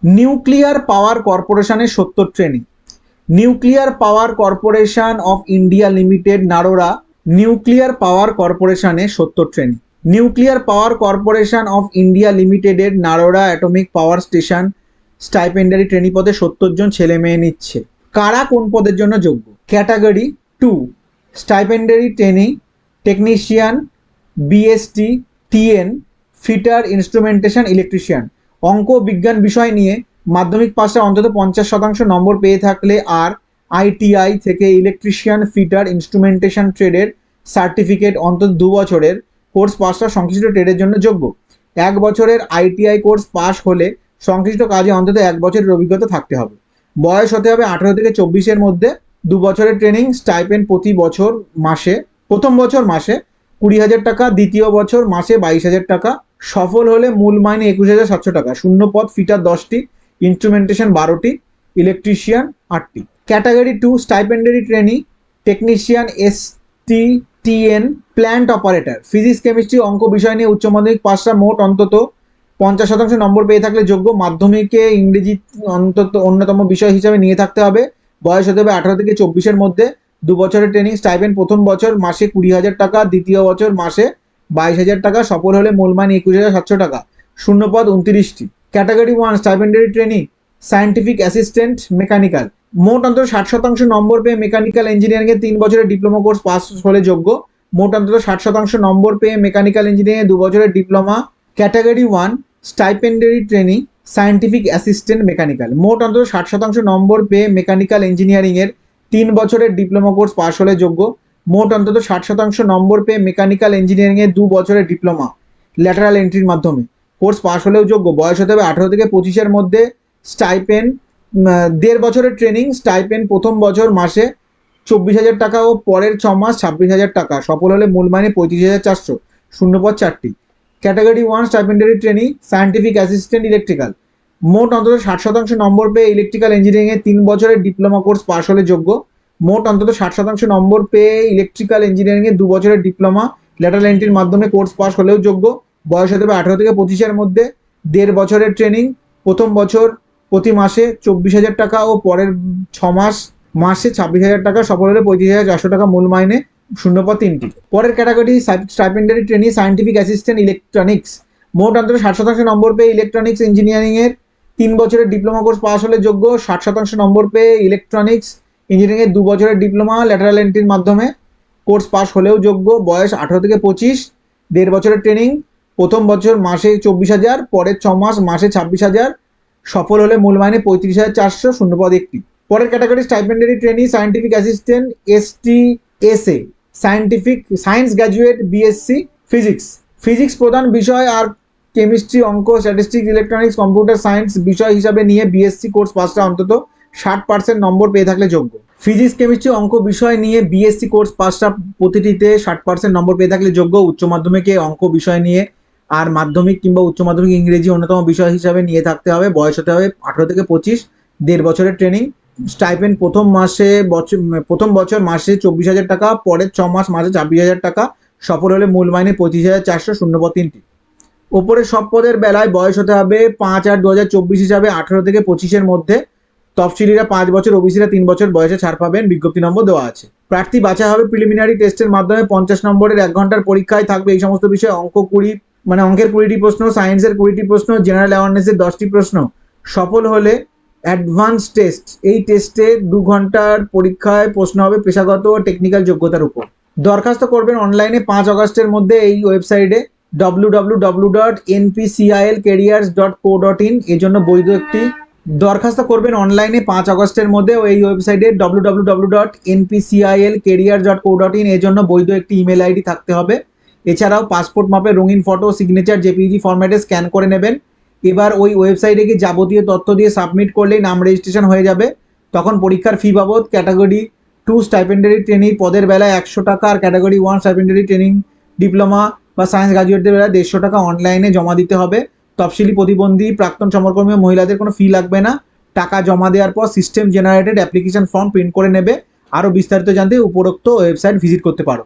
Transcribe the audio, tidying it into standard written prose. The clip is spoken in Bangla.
নিউক্লিয়ার পাওয়ার কর্পোরেশনের 70 training. Nuclear power corporation of India limited Narora nuclear power কর্পোরেশনে 70 training. Nuclear power corporation of India লিমিটেডের Narora atomic power station stipendiary trainee পদে 70 জন ছেলে মেয়ে নিচ্ছে। কারা কোন পদের জন্য যোগ্য? Category 2 stipendiary trainee technician BST TN fitter instrumentation electrician. অঙ্ক বিজ্ঞান বিষয় নিয়ে মাধ্যমিক পাশে অন্তত 50% নম্বর পেয়ে থাকলে আর আইটিআই থেকে ইলেকট্রিশিয়ান ফিটার ইনস্ট্রুমেন্টেশন ট্রেডের সার্টিফিকেট অন্তত 2 বছরের কোর্স পাসটা সংশ্লিষ্ট ট্রেডের জন্য যোগ্য। 1 বছরের আইটিআই কোর্স পাস হলে সংশ্লিষ্ট কাজে অন্তত 1 বছরের অভিজ্ঞতা থাকতে হবে। বয়স হতে হবে 18 থেকে 24-এর মধ্যে। 2 বছরের ট্রেনিং স্টাইপেন্ড প্রতি বছর মাসে, প্রথম বছর মাসে 20,000 টাকা, দ্বিতীয় বছর মাসে 22,000 টাকা। সফল হলে মূল মাইনে 21,700 টাকা। শূন্য পদ ফিটার 10টি, ইনস্ট্রুমেন্টেশন 12টি, ইলেকট্রিশিয়ান 8টি। Category 2 stipendiary trainee technician STTN plant operator physics chemistry অঙ্ক বিষয় নিয়ে উচ্চ মাধ্যমিক পাশটা মোট অন্তত 50% নম্বর পেয়ে থাকলে যোগ্য। মাধ্যমিকে ইংরেজি অন্তত অন্যতম বিষয় হিসাবে নিয়ে থাকতে হবে। বয়স হতে হবে 18 থেকে 24-এর মধ্যে। 2 বছরের ট্রেনিং স্টাইপেন্ড প্রথম বছর মাসে 20,000 টাকা, দ্বিতীয় বছর মাসে 22,000 টাকা। সফল হলে মূল মাইনে 21,700 টাকা। শূন্য পদ 29টি। Category 1 stipendiary trainee scientific assistant mechanical মোট অন্তত 60% নম্বর পেয়ে মেকানিক্যাল ইঞ্জিনিয়ারিংয়ে 3 বছরের ডিপ্লোমা কোর্স পাস হলে যোগ্য। মোট অন্তত 60% নম্বর পেয়ে মেকানিক্যাল ইঞ্জিনিয়ারিংয়ে 2 বছরের diploma. Category 1 stipendiary trainee scientific assistant mechanical মোট অন্তত 60% নম্বর পেয়ে মেকানিক্যাল ইঞ্জিনিয়ারিংয়ের 3 বছরের ডিপ্লোমা কোর্স পাস হলে যোগ্য। মোট অন্তত 60% নম্বর পেয়ে মেকানিক্যাল ইঞ্জিনিয়ারিংয়ে 2 বছরের ডিপ্লোমা ল্যাটারাল এন্ট্রির মাধ্যমে কোর্স পাস হলেও যোগ্য। বয়স হতে হবে 18 থেকে 25-এর মধ্যে। স্টাইপেন্ড 1.5 বছরের ট্রেনিং স্টাইপেন্ড প্রথম বছর মাসে 24,000 টাকা ও পরের 6 মাস 26,000 টাকা। সফল হলে মূল মাইনে 35,400। শূন্য পদ 4টি। Category 1 stipendiary training scientific assistant electrical মোট অন্তত 60% নম্বর পেয়ে ইলেকট্রিক্যাল ইঞ্জিনিয়ারিংয়ে 3 বছরের ডিপ্লোমা কোর্স পাস হলে যোগ্য। মোট অন্তত 60% নম্বর পেয়ে ইলেকট্রিক্যাল ইঞ্জিনিয়ারিংয়ে 2 বছরের ডিপ্লোমা ল্যাটারাল এন্ট্রির মাধ্যমে কোর্স পাস হলেও যোগ্য। বয়স হতে হবে 18 থেকে 25-এর মধ্যে। 1.5 বছরের ট্রেনিং প্রথম বছর প্রতি মাসে 24,000 টাকা ও পরের 6 মাস মাসে 26,000 টাকা। সফল হলে 35,400 টাকা মূল মাইনে। শূন্য পদ 3টি। পরের category stipendiary trainee scientific assistant electronics মোট অন্তত 60% নম্বর পেয়ে ইলেকট্রনিক্স ইঞ্জিনিয়ারিংয়ের 3 বছরের ডিপ্লোমা কোর্স পাস হলে যোগ্য। 60% নম্বর পেয়ে ইলেকট্রনিক্স ইঞ্জিনিয়ারিংয়ের 2 বছরের ডিপ্লোমা ল্যাটারাল এন্ট্রির মাধ্যমে কোর্স পাস হলেও যোগ্য। বয়স 18 থেকে 25। 1.5 বছরের ট্রেনিং প্রথম বছর মাসে 24,000, পরের 6 মাস মাসে 26,000। সফল হলে মূল মাইনে 35,400। শূন্য পদ 1টি। পরের category stipendiary trainee scientific assistant STSA scientific science graduate BSc physics physics প্রধান বিষয় আর কেমিস্ট্রি অঙ্ক স্ট্যাটিস্টিক্স ইলেকট্রনিক্স কম্পিউটার সায়েন্স বিষয় হিসাবে নিয়ে বিএসসি কোর্স পাসটা অন্তত 60% নম্বর পেয়ে থাকলে যোগ্য। ফিজিক্স কেমিস্ট্রি অঙ্ক বিষয় নিয়ে বিএসসি কোর্স পাসটা প্রতিটিতে 60% নম্বর পেয়ে থাকলে যোগ্য। উচ্চ মাধ্যমিকে অঙ্ক বিষয় নিয়ে আর মাধ্যমিক কিংবা উচ্চ মাধ্যমিক ইংরেজি অন্যতম বিষয় হিসাবে নিয়ে থাকতে হবে। বয়স হতে হবে 18 থেকে 25। 1.5 বছরের ট্রেনিং স্টাইপেন্ড প্রথম বছর মাসে 24,000 টাকা, পরের 6 মাস মাসে 26,000 টাকা। সফল হলে মূল মাইনে 35,400। শূন্য পদ 3টি। ওপরে সব পদের বেলায় বয়স হতে হবে 5/8/2024 হিসাবে 18 থেকে 25-এর মধ্যে। তফসিলিরা 5 বছর, ওবিসিরা 3 বছর বয়সে ছাড় পাবেন। বিজ্ঞপ্তি নম্বর দেওয়া আছে। প্রার্থী বাছাই হবে প্রিলিমিনারি টেস্টের মাধ্যমে। 50 নম্বরের 1 ঘন্টার পরীক্ষায় থাকবে এই সমস্ত বিষয়ে অঙ্কের 20টি প্রশ্ন, সায়েন্সের 20টি প্রশ্ন, জেনারেল অ্যাওয়ারনেসের 10টি প্রশ্ন। সফল হলে অ্যাডভান্স টেস্ট, এই টেস্টে 2 ঘন্টার পরীক্ষায় প্রশ্ন হবে পেশাগত ও টেকনিক্যাল যোগ্যতার উপর। দরখাস্ত করবেন অনলাইনে 5 আগস্টের মধ্যে এই ওয়েবসাইটে www.npcilcareers.co.in এর জন্য বৈধ একটি দরখাস্ত করবেন অনলাইনে 5 আগস্টের মধ্যে এই ওয়েবসাইটে www.npcilcareers.co.in এর জন্য বৈধ একটি ইমেল আইডি থাকতে হবে। এছাড়াও পাসপোর্ট মাপের রঙিন ফটো, সিগনেচার জেপিজি ফরম্যাটে স্ক্যান করে নেবেন। এবার ওই ওয়েবসাইটে গিয়ে যাবতীয় তথ্য দিয়ে সাবমিট করলেই নাম রেজিস্ট্রেশন হয়ে যাবে। তখন পরীক্ষার ফি বাবদ ক্যাটাগরি 2 স্টাইপেন্ডারি ট্রেনিং পদের বেলায় 100 টাকা আর ক্যাটাগরি 1 স্টাইপেন্ডারি ট্রেনিং ডিপ্লোমা বা সায়েন্স গ্রাজুয়েটদের বেলায় 150 টাকা অনলাইনে জমা দিতে হবে। তফসিলি প্রতিবন্ধী প্রাক্তন সমরকর্মী মহিলাদের কোনো ফি লাগবে না। টাকা জমা দেওয়ার পর system generated application form print করে নেবে। আরও বিস্তারিত জানতে উপরোক্ত ওয়েবসাইট ভিজিট করতে পারো।